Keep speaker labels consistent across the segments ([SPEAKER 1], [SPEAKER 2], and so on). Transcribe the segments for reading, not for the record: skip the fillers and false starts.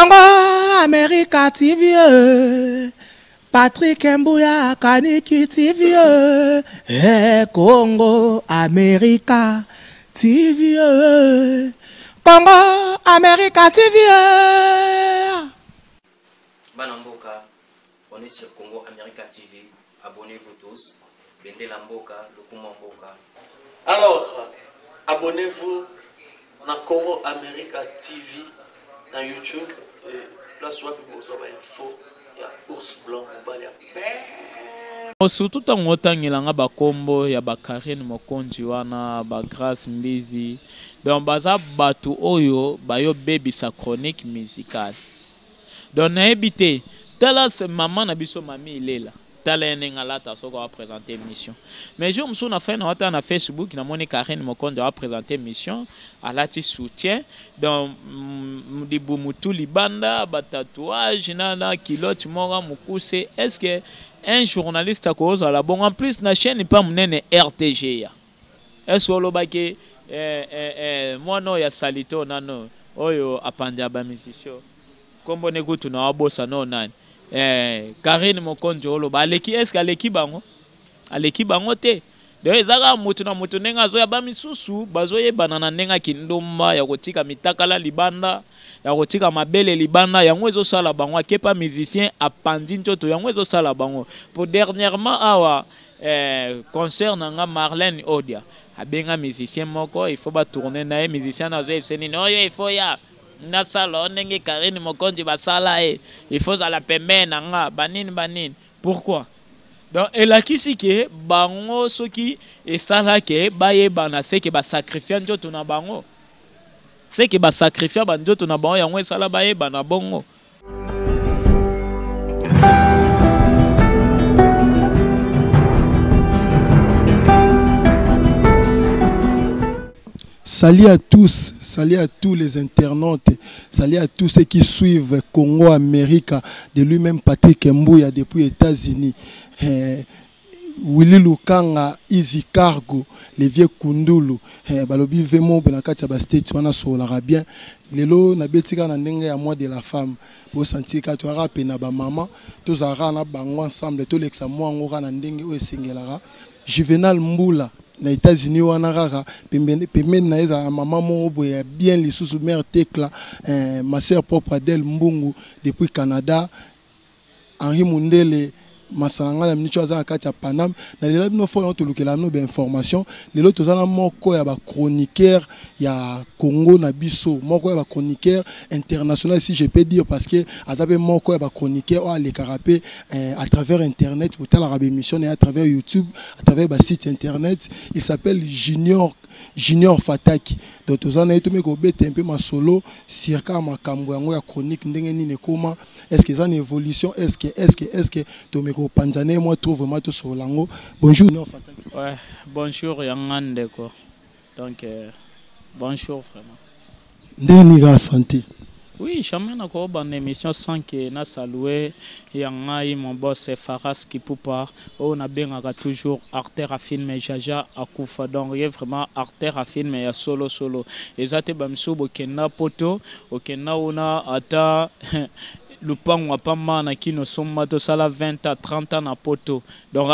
[SPEAKER 1] Congo America TV, Patrick Mbouya Kaniki TV, Congo America TV, Congo America TV.
[SPEAKER 2] Banamboka, on est sur Congo America TV. Abonnez-vous tous. Bende Lamboka, Lukumamboka.
[SPEAKER 3] Alors, abonnez-vous na Congo America TV na YouTube. Place où vous avez info. Il y a ours blanc, il y a paix.
[SPEAKER 4] Surtout tant ngotangilanga bakombo ya bakarine mokonzi wana ba grâce mbizi. Donc baza batu oyo bayo baby sa chronique musicale. Donc na habité tala maman na biso mami ilela. Tala nengalata soko va présenter mission. Mais je me souviens fait na Facebook na moni Karine Mokonzi va présenter mission à la soutien donc dibu mutu libanda ba tatouage na kilote mora mukuse. Est-ce que un journaliste a cause à la bon en plus na chaîne pas munene RTG ya. Est-ce que lo bake moi no ya salito nano oyo apanja ba musicien. Kombo ne kutu na wabosa no nani. Karine Mokonzi oloba aleki est-ce aleki bango te de ezaka mutu na mutu nenga zo ya ba misusu bazoye banana nenga kindomba ya kotika mitakala libanda ya kotika mabele libanda yango ezo sala bango akepa musicien apandi ntoto yango ezo sala bango pour dernièrement awa concert nanga Marlène Odia abenga musicien moko il faut ba tourner na musicien na zo efseni no yo il faut ya na sala ndenge Karine Mokonzi basala il faut la pembe nanga banine pourquoi donc elakisi ke bango soki esala ke baye bana se ke ba sacrifier njoto na bango se ke ba sacrifier ba njoto na bango yango esala baye bana bongo.
[SPEAKER 1] Salut à tous les internautes, salut à tous ceux qui suivent Congo America, de lui-même Patrick Mbouya depuis les États-Unis, Willy Lukanga, Easy Cargo, les vieux Kundulu, Balobi Vemo, Benakati Abastet, Wana Solara bien, Lelo Nabetika Nandenge à moi de la femme, pour sentir que tu as rappelé na ba maman, tous arana bango ensemble, tous les moi on aura Nandenge ou Singelara, Juvenal Mboula. Na États-Unis wana rara pembeni na eza maman mo boya bien les sous mère Tekla ma sœur propre Adèle Mbungu depuis Canada Henri Mundele masalanga la minicho za kati ya Panam na lela bino fo on tolukela no be information lelo tozana moko ya ba chroniqueur ya Congo na biso moko ya ba chroniqueur international si je peux dire parce que azabe moko ya ba chroniqueur o les carapé à travers internet pour tala rabe émission et à travers YouTube à travers ba site internet il s'appelle Junior Fataki donc tozana etomé ko bete un peu ma solo circa makambo yango ya chronique ndenge nini koma est-ce que ça une évolution est-ce que tomeko panzane moi trouve vraiment tout sur lango bonjour Junior Fataki.
[SPEAKER 4] Ouais bonjour yangande ko donc bonjour vraiment
[SPEAKER 1] ndeni ga santé.
[SPEAKER 4] Oui, jamais n'a pas une émission sans que na salué yangai mon boss Faras qui poupa on a bien toujours artère à filmer Jaja akufa donc il y a vraiment artère à filmer ya solo et ça te bamso bokena poto okena ona ata lupango pa mana kino somma to sala 20 à 30 ans na poto donc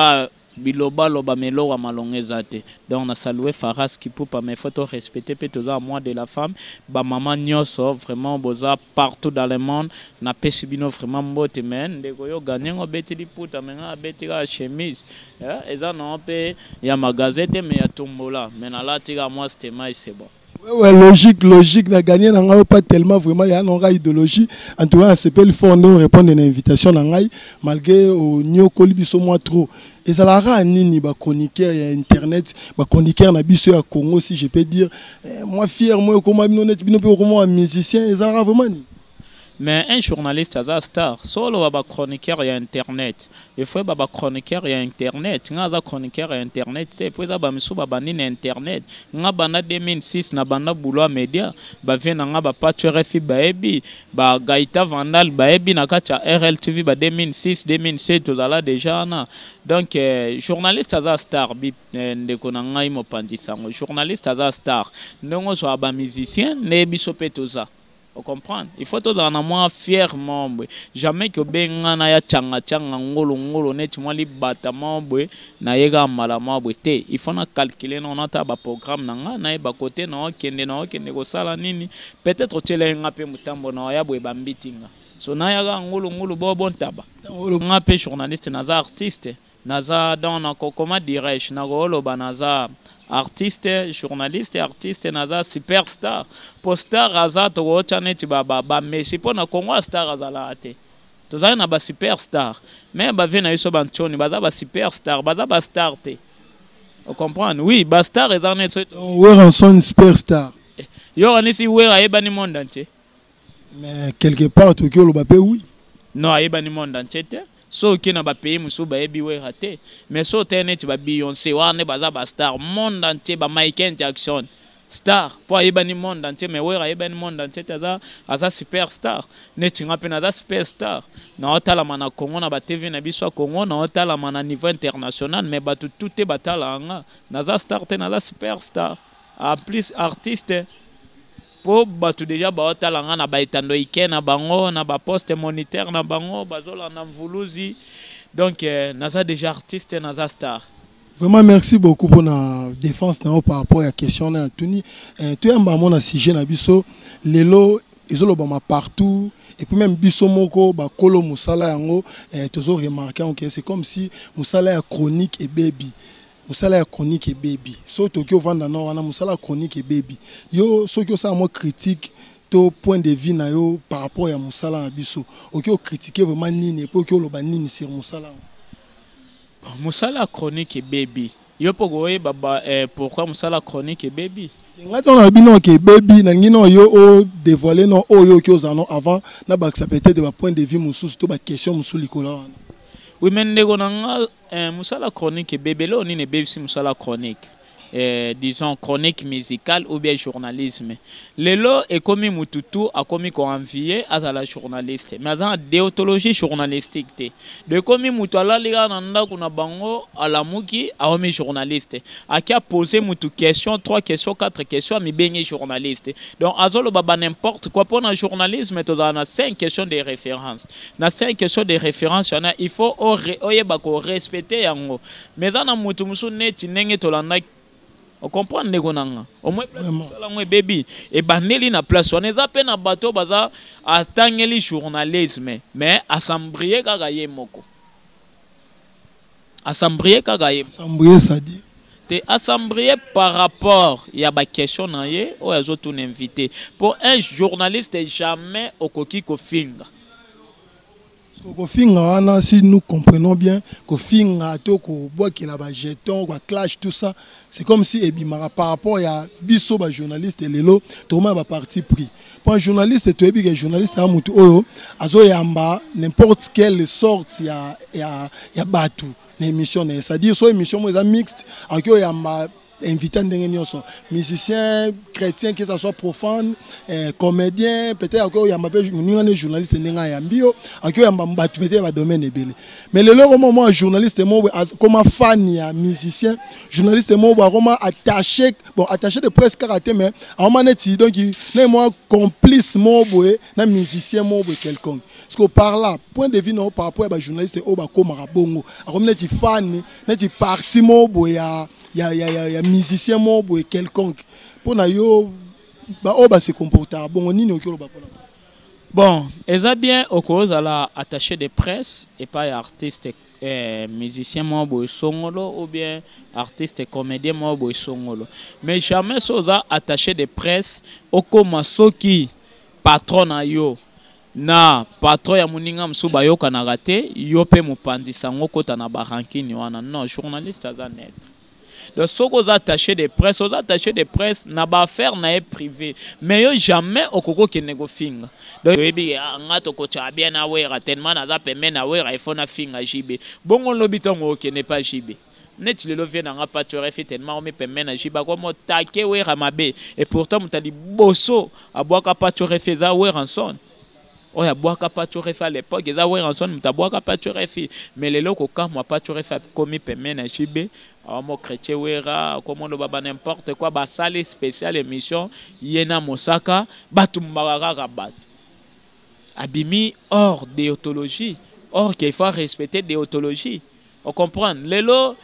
[SPEAKER 4] biloba loba melo wa malongezate donc on a salué Faras qui poupa mais faut respecter peut-être à moi de la femme ba maman nyoso vraiment boza partout dans le monde na pesibino vraiment mbote men de goyo gagner ngo beti di puta menga beti la chemise eza non pe ya magazette mais ya tombola mais na la tira moi c'était mai c'est bon.
[SPEAKER 1] Ouais, logique, na gagné n'a pas tellement vraiment il y a une idéologie en tout cas c'est pas le fond de répondre à une invitation malgré au nyo kolibiso moi trop et ça la ra nini ba chroniqueur ya internet ba chroniqueur na biso ya Congo si je peux dire moi fier moi comment bino pe comment un musicien et ça la vraiment ni.
[SPEAKER 4] Mais un journaliste a star solo baba chroniqueur ya internet il faut baba chroniqueur ya internet nga za chroniqueur ya internet te puis ba miso baba ni internet nga bana 2006 na bana boulot média ba vena nga ba patch RFI baebi ba Gaita Vandal baebi na kacha RLTV ba 2006 2007 tozala déjà na donc journaliste a star bi ndeko na nga imo pandisa journaliste a star ndongo so ba musicien ne biso petoza Vous comprenez? Il faut tout en moins fièrement. Jamais que bengana ya changa ngolo net moi li batama na yega malama te. Il faut na calculer non ata ba programme nanga na ba côté na kende ko sala nini. Peut-être tele ngape mutambo na ya bwe bambitinga. So na yaga ngolo bon taba. Ngape journaliste naza artiste. Naza dans comment dirais-je na golo banaza artiste, journaliste, artiste, naza superstar. Pour star aza to watchane ti ba Messi pour na Congo star azala ate. To za na ba superstar. Mais ba vena iso banchoni baza ba superstar, baza ba star te. Vous comprenez? Oui, ba star ezane so.
[SPEAKER 1] Ouais, on son superstar.
[SPEAKER 4] Yo anisi wera eba ni monde entier.
[SPEAKER 1] Mais quelque part to ki lo ba pe oui.
[SPEAKER 4] Non, eba ni monde entier te. So qui na ba pays musu ba ebi we raté mais so tenet ba Beyoncé wane baza ba star monde entier ba Michael Jackson star po eba ni monde entier mais we ra eba ni monde entier aza superstar neti ngape na za superstar na otala mana Congo na ba TV na biso Congo na otala mana niveau international mais ba tout batala nga na za star te na za superstar en plus artiste po batu déjà ba otalanga na ba itando ike na bango na ba poste moniteur na bango bazola na mvuluzi donc naza déjà artiste naza star.
[SPEAKER 1] Vraiment merci beaucoup pour la défense par rapport à la question na Tuni. Tu es un bon sujet na biso lelo izolo ba partout et puis même biso moko ba kolo musala yango toujours remarqué que c'est comme si musala ya chronique et baby. Musala ya chronique et baby. So Tokyo vanda no wana musala chronique et baby. Yo so que ça moi critique to point de vue na yo par rapport à musala na biso. OK critiquer vraiment nini pour que lo ba nini sur musala.
[SPEAKER 4] Musala chronique et baby. Yo pogoye baba pourquoi musala chronique et baby?
[SPEAKER 1] Ngati on a bino que baby na ngino yo o dévoiler no o yo que zano avant na ba ça peut-être de point de vue mususu to ba question musu likola wana.
[SPEAKER 4] Oui, mais musala chronique et bébé là on est bébé si musala chronique disons chronique musicale ou bien journalisme lelo et comme mututu a commis qu'on envié à la journaliste mais dans déontologie journalistique de comme mutu ala liga nanda kuna bango ala muki a homi journaliste a qui a posé mutu question 3 questions 4 questions mi benye journaliste donc azolo baba n'importe quoi pour un journalisme to dans 5 questions de référence na 5 questions de référence il faut oyeba ko respecter yango mais dans mutu musu neti nenge to landa. On comprend les gonanga. Au moins, baby. Et baneli na place. On est à peine à bateau baza attendre les journalisme. Mais assemblier kagaye moko. Assemblier kagaye.
[SPEAKER 1] Assemblier ça dit.
[SPEAKER 4] T'es assemblier par rapport il y a ba question na ye ou les autres invité. Pour un journaliste jamais au coquille ko finga.
[SPEAKER 1] Si nous comprenons bien que finga to ko bois qui la ba jeton quoi clash tout ça c'est comme si ebimara par rapport à biso ba journaliste lelo to ma ba parti pris pour un journaliste to ebi que journaliste a mutu oyo azo yamba n'importe quelle sorte ya batu na émission c'est-à-dire so émission mo mixte avec yamba invité ndenge nyonso musicien chrétien que ça soit profane comédien peut-être encore yamba pe ngane journaliste ndenga ya mbio akyo yamba mbatu peut-être ba domaine ebele mais le loro moment journaliste mo comme fan ya musicien journaliste mo comme attaché de presse karaté mais en maneti donc ne moi complice mo boé na musicien mo boé quelconque parce que par là point de vue non par rapport à journaliste o ba komara bongo comme neti fan neti parti mo boé ya musicien mo boy quelconque pour na yo ba o ba se comporter bon nini okolo ba pona
[SPEAKER 4] bon eza bien au cause à la attaché de presse et pas artiste musicien mo boy songolo ou bien artiste comédien mo boy songolo mais jamais soza attaché de presse okoma soki patron na yo na patron ya muninga msuba yo kanaka te yo pe mopandisa ngo kota na barankini wana non journaliste aza net. Donc, ceux qui sont attachés de presse, n'a pas affaire na privé. Mais yo jamais au coco qui négocie. Donc, ngato kocha bien na wera tellement na za peme na wera il faut na finga jibe. Bon on lobitongo qui n'est pas jibe. Net le vient na pâture fait tellement me peme na jiba comme taqué wera mabe et pourtant mutali bosso aboaka pâture fait za wera en son. oya bwaka pacho refi à l'époque eza we ranson mutabwaka pacho refi mais lelo ko kamwa pacho refi komi peme na jibe amo chrétien wera komondo baba n'importe quoi ba salle spéciale émission yena mosaka batumbaka bat abimi hors déontologie or qu'il faut respecter déontologie on comprend lelo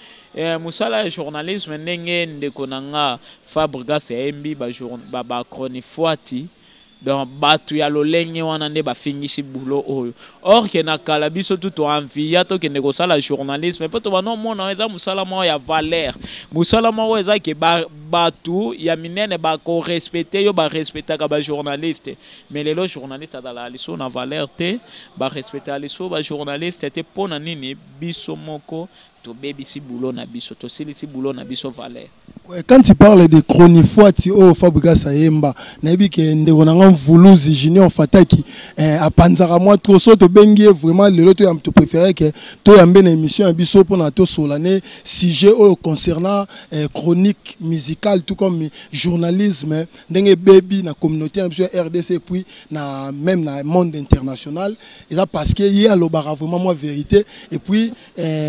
[SPEAKER 4] musala journalisme ndenge ndeko nanga Fabregas embi ba chronifuati donc batu ya lolenge wana nde bafingisi boulot oyo or ke na kala biso tout envia to ke ndeko sala journalisme pe to bano mona eza musala mo ya valeur musala mo eza ke batu ya minene ba ko respecter yo ba respecter ka ba journaliste mais lelo journaliste adala liso na valeur te ba respecter liso ba journaliste te pona nini biso moko to baby si boulot na biso to sili si boulot na biso valeur.
[SPEAKER 1] Ouais, quand tu parles de chronifuati au Fabregas Ayemba nabi ke ndeko nanga Mvuluzi Junior Fataki a panzara moi trop so to bengi vraiment le lot to préféré que to yambe na émission ya biso pour na to solane sujet concernant chronique musicale tout comme journalisme ndenge baby na communauté RDC puis na même na monde international et là parce que y a lo bara vraiment moi vérité et puis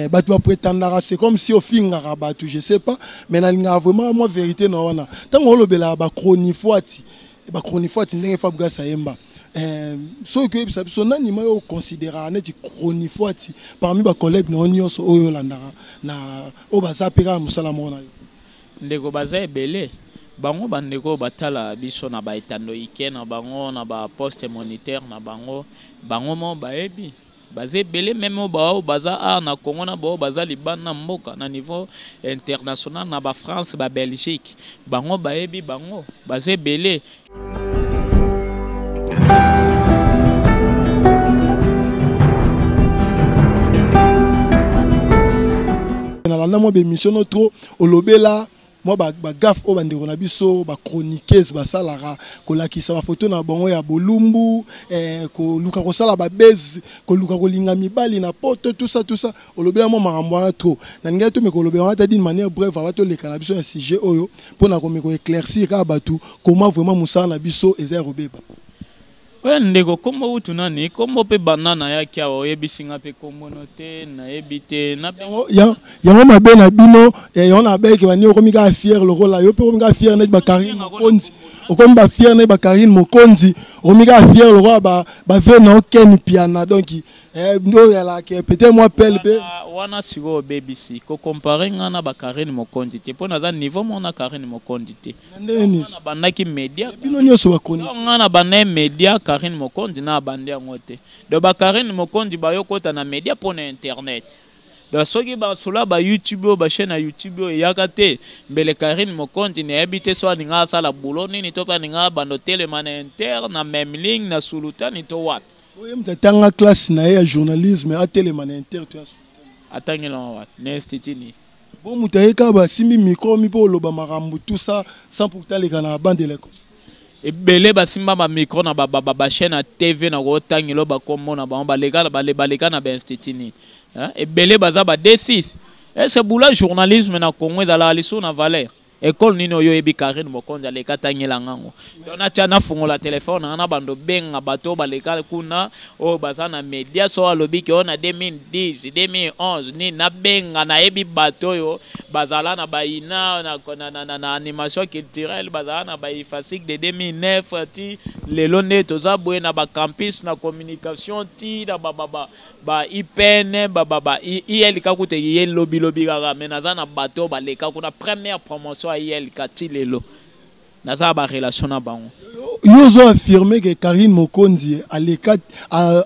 [SPEAKER 1] batu ba prétendara c'est comme si au fingara batu je sais pas mais na vraiment moi vérité na wana tango olobela ba chronifuati ndenge Fabregas Ayemba so que ça son anima yo considérer net chronifuati parmi ba collègues na onyoso oyo landara na obaza peka musala mona
[SPEAKER 4] ndeko baza ebele bango bandeko batala biso na ba etando ike na bango na ba poste moniteur na bango mo baebi basé belé même bao baza a na Congo na bao baza libana mboka na niveau international na ba France ba Belgique bango baebi bango basé belé
[SPEAKER 1] na landa mo be mission trop olobela moi ba gaffe o bandeko na biso ba chroniqueuse ba salara ko lakisa ba photo na bango ya bolumbu ko luka ko sala ba base ko luka ko linga mibali na poto tout ça olobela mo makambo trop na ngai to me ko lobela ta d'une manière brève va to leka na biso un sujet oyo pour na ko me ko éclaircir ka batu comment vraiment musala na biso eza robeba.
[SPEAKER 4] Ouais, ndeko kombo utunani kombo pe banana ya kia oyebisinga pe kombo note na ebite na
[SPEAKER 1] yango mabe na bino yango na beke bani okomika fier le rôle yo pe okomika fier net ba Karine Mokonzi okomi ba fier net ba Karine Mokonzi okomika fier le roi ba ve na ken piana donc ndo ya la que peut-être moi pelle pe
[SPEAKER 4] wana sigo BBC ko comparer ngana ba Karine Mokonzi te pona za niveau mona Karine Mokonzi te na bandaki media
[SPEAKER 1] bino nyoso ba koni
[SPEAKER 4] ngana bana media Karine Mokonzi na bande ngote do ba Karine Mokonzi ba yokota na media pona internet do soki ba sula ba YouTube ba chaîne YouTube yakate mbele Karine Mokonzi ne habite so ninga sala boulot nini to pa ninga bando telemana inter na même ligne na sulutani to wapi
[SPEAKER 1] oye mtatanga classe na ya journalisme a telemana inter to
[SPEAKER 4] atangela wapi nestitini
[SPEAKER 1] bon mutayeka ba simbi micro mi po loba marambu tout ça sans pourtant les kana bande l'école
[SPEAKER 4] ebele basimba ba micro na ba chaîne à TV na ko tangelo ba komona ba baleka na ba institutini ebele baza ba D6 ce boula journalisme na Congo ezala liso na valeur école nino yo ebi Karine Mokonzi aleka tangela ngango dona tiana fungola téléphone na bando benga bato baleka kuna o baza na media so alobi ke on a 2010 2011 ni na benga na ebi bato yo bazala na baina na animation culturelle bazala na ba ifasik de 2009 ti lelo ne toza boye na ba campus na communication ti na ba IPN ba IL kakute yel lobby kaka mais naza na bato baleka kuna première promotion à IL katilelo naza ba relation na bango
[SPEAKER 1] yo zo affirmer que Karine Mokonzi aleka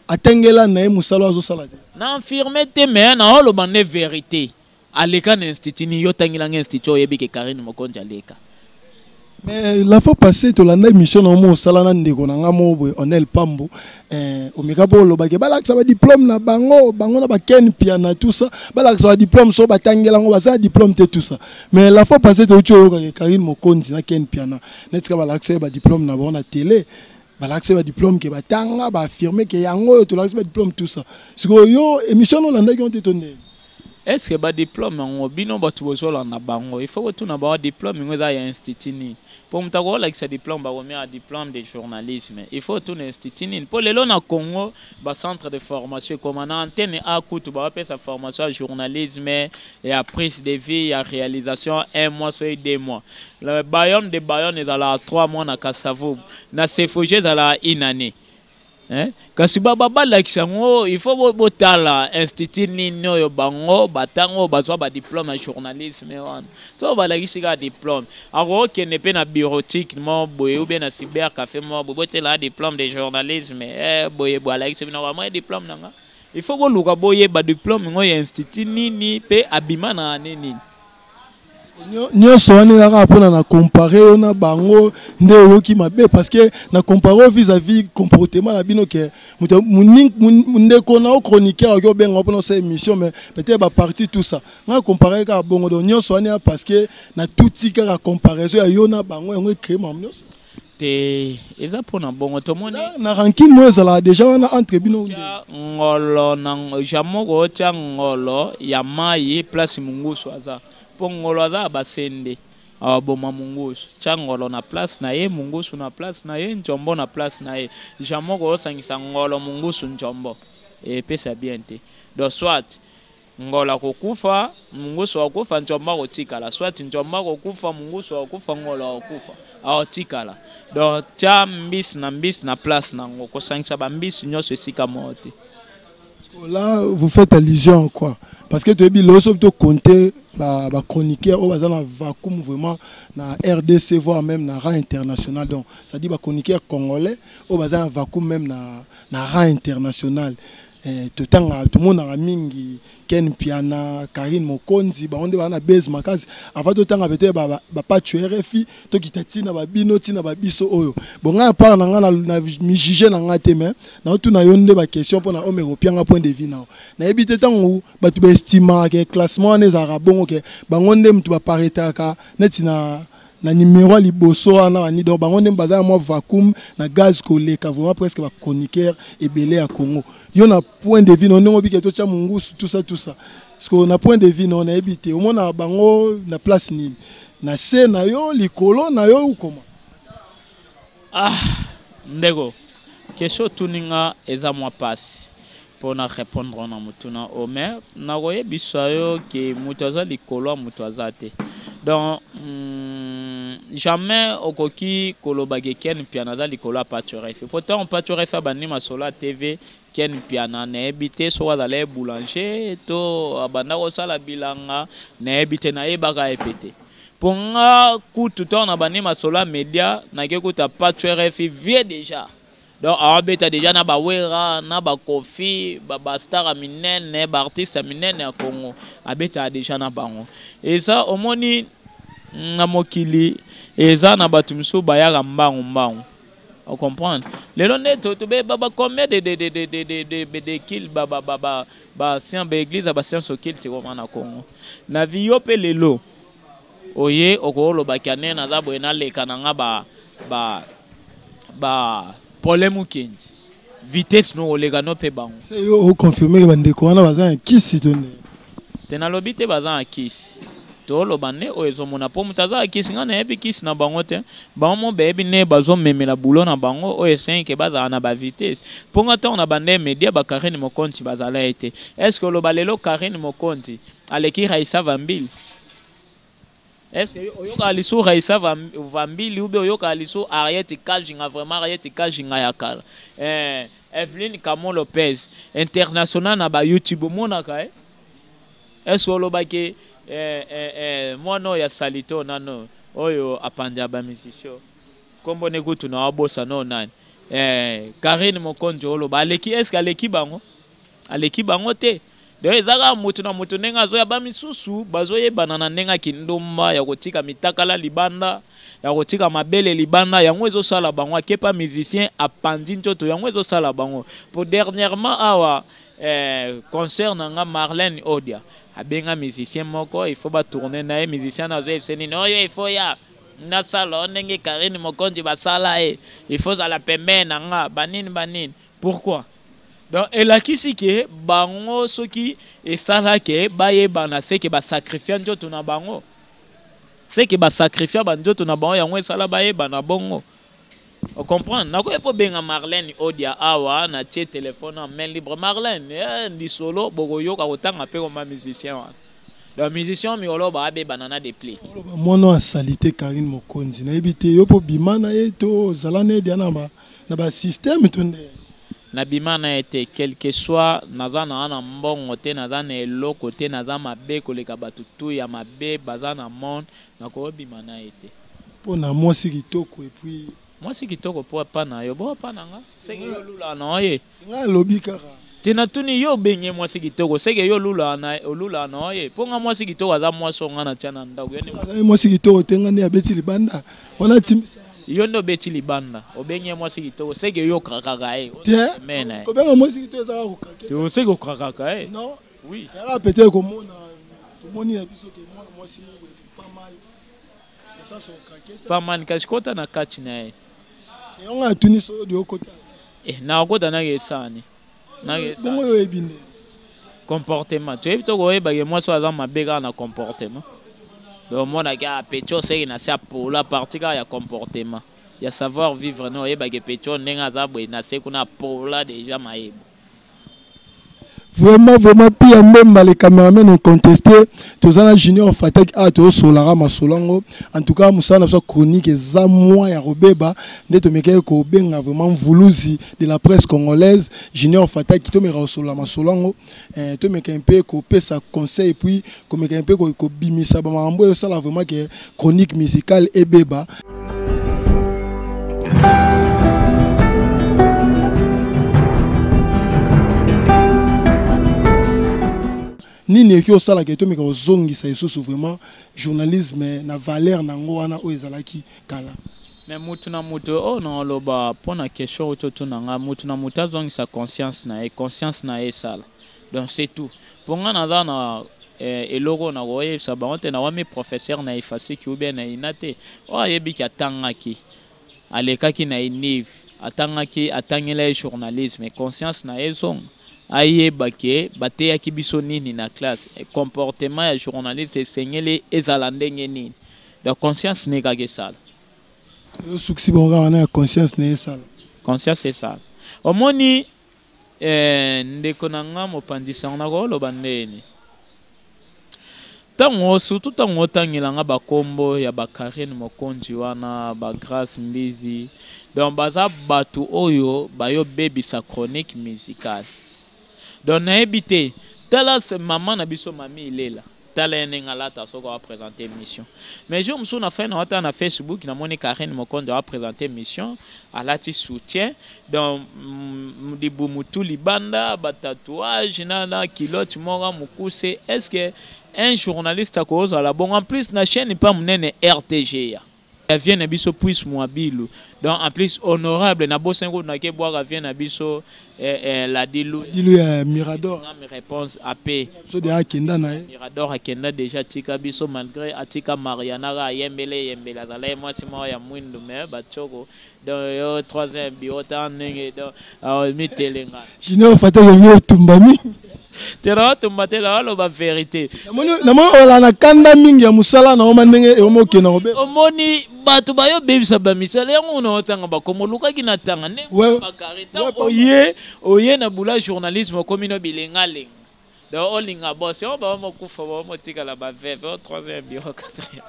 [SPEAKER 1] atengela na musalo zo sala
[SPEAKER 4] na affirmer te mais na lo bande vérité aleka na institut ni yo tangela na institut yebi que Karine Mokonzi aleka.
[SPEAKER 1] Mais la fois passée, tu l'as dit, mission au mot salana ndeko nanga mo onel pambo omeka bo lo bake balak ça va diplôme na bango na ba ken piano tout ça balak ça va diplôme so batangela ngo ba diplôme te tout ça mais la fois passée tu cho Karine Mokonzi na ken piano netka balak ça ba diplôme na bon na télé balak ça ba diplôme ke batanga ba affirmer que yango tu l'as ba diplôme tout ça siko yo émission no landa qui ont été tonné
[SPEAKER 4] est-ce que ba diplôme ngo bino batu bozola na bango il faut que tu na ba diplôme ngo za ya institut ni pour mutako like sa diplôme ba remet un diplôme de journalisme il faut tout institut ni pour lelo na Congo ba centre de formation comme en antenne a kutu ba pa sa formation en journalisme et à prise de vie à réalisation 1 mois soit 2 mois le Bayonne de Bayonne est à la 3 mois na Kassavo na Sefogé à la 1 année. Kasi baba balakisa ngo il faut botala institut nino yo bango batango bazwa ba diplôme en journalisme wana so balakisi ka diplôme aro ke ne pe na bureautique mo boye ou bien na cyber café mo botela diplôme de journalisme boye balakisi bino ba diplôme nanga il faut boluka boye ba diplôme ngo ya institut nini pe abima na nini
[SPEAKER 1] nyonso wana ezaka mpona na compare yo na bango nde oyoki mabe parce que na compare vis-à-vis comportement na bino ke ndeko na chroniqueur oki obenga mpona sa émission mais peut-être baparti tout ça nga compare kaka bongo donc nyonso wana parce que na tuti kaka comparaison ya yo na bango yango ecrée mam nyonso
[SPEAKER 4] te eza mpona bongo tomoni
[SPEAKER 1] na rankine mo ezala déjà wana entre bino
[SPEAKER 4] ngolo na jamoko otya ngolo ya mai place mungusu aza pongolo aza basende aboma mungusu changolo na place na ye mungusu na place na ye njombo na place na ye jamoko osangisa ngolo mungusu njombo e pesa bien te do soit ngola kokufa mungusu akufa njombo kotikala soit njombo kokufa mungusu akufa ngolo akufa aotikala do cha mbisi na place na ngo kosangisa bambisi nyonso esika mote.
[SPEAKER 1] Là vous faites allusion quoi parce que tu es bien to compter ba chroniqueur au bazana vacuum vraiment na RDC voire même na rang international donc ça dit ba chroniqueur congolais au bazana vacuum même na rang international tout le monde a mingi Ken Piana Karine Mokonzi ba onde bana base makazi avant tout temps peut-être ba pas tuer RFI to kitati na ba bino tina ba biso oyo bonga par na nga na mi juger na nga te mais na tout na yonde ba question pour na homme européen point de vue na ebité tango ba tu ba estima que classement les arabons que bangonde mtu ba pareta ka netina na numéro liboso ana ni donc bangonde baza mo vacuum na gaz koleka vraiment presque ba chroniqueur ebelé à Congo yo na point de vue non ngobi ke to cha mungusu tout ça parce que na point de vue non na ebité au moins na bango na place ni na se na yo likolo na yo ou comment
[SPEAKER 4] ndego question tuninga eza moi passe pour na répondre na mutuna o mais na roye bisayo ke mutaza likolo mutaza te donc jamais okoki kolobage ken piana za likolo pâturé pourtant on pâturé fa banima sola TV ken piana na ebité so wala le boulanger to abanda ko sala bilanga na ebité na ebaka epété ponga kutu to na banima sola média na ke kuta pâturé fi vie déjà donc abeta déjà na ba wera na ba kofi ba star minene ba artiste minene ya Congo abeta déjà na bango et ça omoni na mokili eza na batu miso bayaka mbangu on comprendre lelo neto to be baba combien de kill ba sien ba église ba sien so kill te ko na Congo na viyo pe lelo oye okolo bakane na za boena leka na nga ba problème kendi vitesse no olega no pe bango
[SPEAKER 1] c'est yo confirmer bande ko na baza kisi tonne
[SPEAKER 4] tena lobite baza kisi tolo bane oyezo mona po mutaza kisi ngana ebi kisi na bango te bango bebi ne bazo memela bulo na bango oye 5 baza na ba vitesse ponga to na bande media ba Karine Mokonzi bazala ete est-ce que lo balelo Karine Mokonzi aleki Raissa Vambili est-ce que oyoka aliso Raissa Vambili ou be oyoka aliso Ariette Kajinga vraiment Ariette Kajinga yakala Evelyn Camon Lopez international na ba YouTube mona ka est-ce que lo bake moi no ya salito nano oyo apanja ba musicien kombo ne kutu na wabosa no nani Karine Mokonzi olo ba aleki est-ce que aleki bango te de ezaka mutu na mutu nenga zo ya ba misusu bazoye banana nenga kindomba ya kotika mitakala libanda ya kotika mabele libanda yango ezo sala bango akepa musicien apandi ntoto yango ezo sala bango pour dernièrement awa concert nga Marlène Odia abenga musicien moko il faut ba tourner na musicien na zo efseni no yo il faut ya na salon ndenge Karine Mokonzi ba sala il faut za la pembe na nga banini pourquoi Donc elakisi ke bango soki esala ke baye bana se ke ba sacrifier njoto na bango. C'est que ba sacrifier banjoto na bango yango esala baye bana bongo. On comprend. Nako epo benga Marlène Odia awa na tie téléphone en main libre. Marlène ndi solo bogoyo ka otanga pe comme musicien. Le musicien mi olo ba be banana de play.
[SPEAKER 1] Mono a salité Karine Mokonzi na ebité yo po bimana eto zalane dia na ba système tonde.
[SPEAKER 4] Na bimana été quel que soit nazana na mbongo te nazana eloko te nazama be koleka batutu ya mabe bazana monde nako bimana été.
[SPEAKER 1] Pour na moi si kitoko et puis
[SPEAKER 4] moi si kitoko po pa na yo bo pa nanga c'est que yo lula na ye.
[SPEAKER 1] Nga lobi kaka.
[SPEAKER 4] Tina tuni yo benye moi si kitoko c'est que yo lula na ye. Ponga moi si kitoko aza moi so nga na tiana ndako yene.
[SPEAKER 1] Moi si kitoko tenga ne abeti libanda. Wana timisa.
[SPEAKER 4] Yo ndo beti libanda obenye mwasi kitoko seke yo krakaka mena
[SPEAKER 1] kobenga mwasi kitoko za kokaka
[SPEAKER 4] tu seke krakaka
[SPEAKER 1] non
[SPEAKER 4] oui
[SPEAKER 1] ya peut-être komona tomoni na biso ke mwana mwasi pas mal ça so kaketa
[SPEAKER 4] pas mal kashikota na kachi na ye
[SPEAKER 1] yonga tuni so de okota
[SPEAKER 4] na okota na gesani na gesani
[SPEAKER 1] bongo yo ebinde
[SPEAKER 4] comportement tu ebito ko eba ke mwasi aza mabeka na comportement. Donc mon gars pecho c'est na sia pour la partie ya comportement ya savoir vivre no eba ke pecho nenga za bwe na se kuna pour la déjà maebo.
[SPEAKER 1] Vraiment pia même les caméramans incontesté tozana Junior Fatek a to solara masolango en tout cas musana so chronique za moi ya robeba ndeto mekeye ko benga vraiment vuluzi de la presse congolaise Junior Fatek to mera sola masolango to mekeye mpe ko pesa conseil puis ko mekeye mpe ko bimisa ba mambo yo sala vraiment que chronique musicale ebeba. Ni ne ki osala ke to meka ozongisa isusu vraiment journalisme na valeur nango wana o ezalaki kala.
[SPEAKER 4] Mais mutu na mutu o na loba pona question ototo nanga mutu na mutu azongisa conscience na e sala. Donc c'est tout. Ponga na na eloko na goye sa bangote na wami professeur na efasi ki ou bien na inate o ayebi ki atangaki alekaki na iniv atangaki atangela journalisme conscience na ezong aye bake bate ya kibiso nini na classe comportement ya journaliste sengele ezalande nini de conscience ne ka gesala
[SPEAKER 1] yo succès bonga na conscience ne sala
[SPEAKER 4] conscience c'est ça omoni ndeko nanga mopandisa na ko lo bandeni tango surtout tango tangilanga bakombo ya bakarine mokonzi wana ba grâce mbizi donc baza batu oyo bayo baby sa chronique musicale. Donc na ebité tala maman na biso mami ilela tala nenga ta soko va présenter émission mais je me souviens fait na Facebook na moni Karine Mokonzi va présenter émission alati soutien donc di bumutu libanda ba tatouage na kilote mora mukuse est-ce que un journaliste a cause à la bon en plus na chaîne pas munene RTG ya vient na biso puis moabilu donc en plus honorable na bosengo na ke boire vient na biso la dilu
[SPEAKER 1] Mirador
[SPEAKER 4] na réponse AP
[SPEAKER 1] so de akenda na
[SPEAKER 4] Mirador akenda déjà tika biso malgré atika Mariana ra yembele zala moi si moi ya mwindu me bachoko donc yo troisième biota nenge donc mitelenga
[SPEAKER 1] Junior Fatek yo tumbami
[SPEAKER 4] tera tumbate la lo ba vérité
[SPEAKER 1] na mo ola na kanda mingi ya musala na oma ndenge o moke na obe
[SPEAKER 4] omoni batu bayo bebisa ba misala yango na otanga ba komoluka kina tanga ne ba karita oye na bula journalisme komino bilenga lenga do olinga boss on ba mo kufa ba mo tika la ba veve au troisième bureau quatrième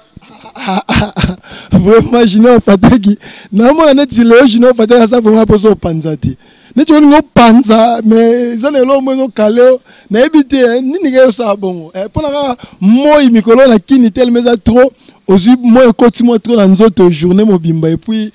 [SPEAKER 1] vraiment Junior Fatek na mo na neti le Junior Fatek ça vraiment poso panzati ne tu ngo panza mais ça le lo mo kaleo na ebité nini ke ça bongo pona moi mikolo na kini tellement ça trop aussi moi côté moi trop dans autre journée mobimba et puis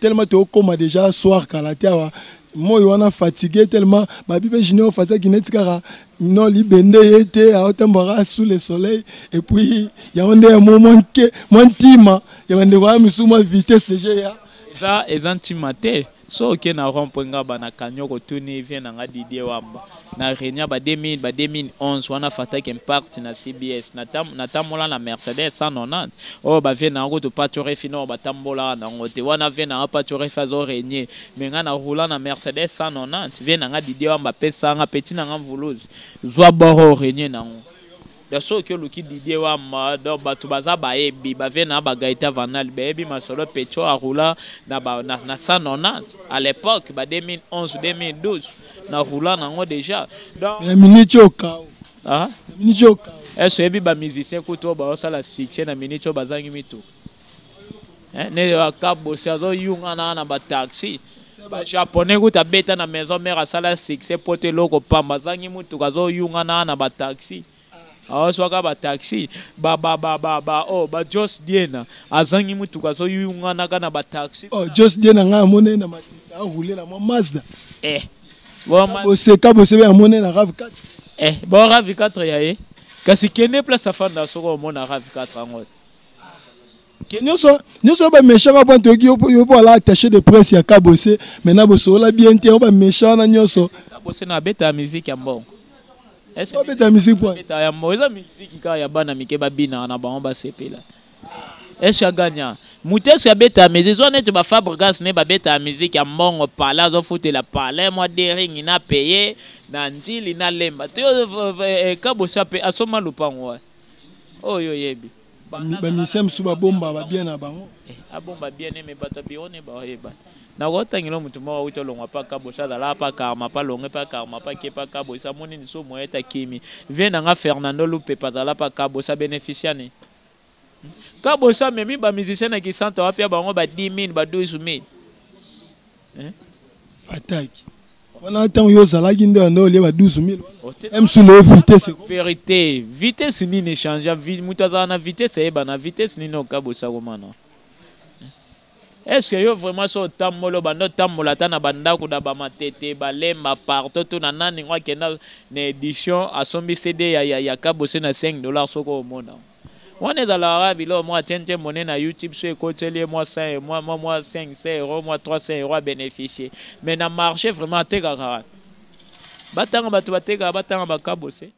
[SPEAKER 1] tellement tu comme déjà soir kalatia moi on a fatigué tellement ba bibe Junior Fatek netikara non libende était à otambara sous le soleil et puis il y a un moment que mon team il y a un vitesse déjà
[SPEAKER 4] ça est antimate so ke na rompo nga ba na kanyoko tuni vient nga Didier Wamba na réunion ba 2011 wana Fatak Impact na CBS na tamola na Mercedes 190 oh ba vient na ngoto patore fino ba tambola na ngote wana vient na patore fazo régner mais nga na roula na Mercedes 190 vient nga Didier Wamba pesa nga petit na nga mvuluzi zwa boro régner na ngo ya so ke luki Didier Wamba do batu baza ba ebi ba vient na ba Gaëta Vanal ba ebi masolo pecho a roula na 190 à l'époque ba 2011 2012 na roula nango déjà donc
[SPEAKER 1] la minute au cao
[SPEAKER 4] ah
[SPEAKER 1] minute au cao
[SPEAKER 4] est-ce que ba musicien kuto ba osala succès na minute au bazangi mitu ne akabo sazo yunga na ba taxi ba japonais kuta beta na maison mère asala succès pote loko pamba zangi mutu kazo yunga na ba taxi awaswaka ba taxi ba oh ba Jos Diena azangi mutu kazo yunga na ba taxi
[SPEAKER 1] oh Jos Diena nga mone na matita rouler la Mazda
[SPEAKER 4] bon
[SPEAKER 1] kabose be amone na RAV4
[SPEAKER 4] bon RAV4 yae kasi kene place afanda soko mona RAV4 ango
[SPEAKER 1] nyonso ba méchant ba ntoki yo po ala attaché de presse ya kabose maintenant bosola bien te ba méchant na nyonso
[SPEAKER 4] kabose na beta musique ya mbongo
[SPEAKER 1] est-ce que beta musique point
[SPEAKER 4] beta ya moza musique ka ya bana mike ba bina na ba sepela est-ce gagna mutesi ya beta musique zo net ba Fabregas ne ba beta musique ya mbongo pala zo foute la pala moi dering na payer na ndili na lemba to kabose ape asoma lupango oyo yebi
[SPEAKER 1] ba misem suba bomba ba bien na bango
[SPEAKER 4] abomba bien mais bata bione ba yeba na kotangelo mutu moko uto longwa pa kabosa la pa karma pa longe pa karma pa ke pa kabosa moni ni so moeta kimi vient nga Fernando Lupe pa la pa kabosa bénéficiane kabosa memi ba musicien na ki santa wapia bango ba 10 000 ba 12 000
[SPEAKER 1] Fataki wana tant yo zala ki ndo ndo le ba 12 000 même sur le vitesse
[SPEAKER 4] vitesse ni ne change mutu za na vitesse eba na vitesse ni no kabosa komana. Est-ce que yo vraiment so tamolo bando tamola ta na banda ku da ba matete balemba partout tout na nani ngwa kena na édition asombi CD ya kabose na $5 soko mona on est dans l'arabe là moi tente monnaie na YouTube so écoutez moi 5 moi 5 €, moi 300 € à bénéficier mais na marché vraiment te kaka batanga batu bateka batanga ba kabose